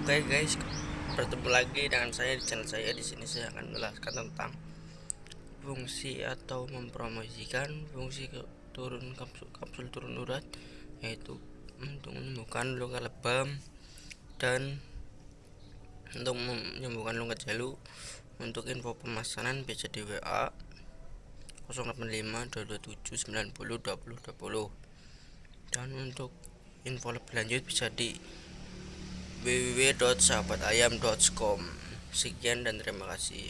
Oke guys, bertemu lagi dengan saya di channel saya. Di sini saya akan menjelaskan tentang fungsi atau mempromosikan fungsi kapsul turun urat, yaitu untuk menyembuhkan luka lebam dan untuk menyembuhkan luka jalu. Untuk info pemesanan bisa di WA 085 227 90 20 20. Dan untuk info lebih lanjut bisa di www.sahabatayam.com. Sekian dan terima kasih.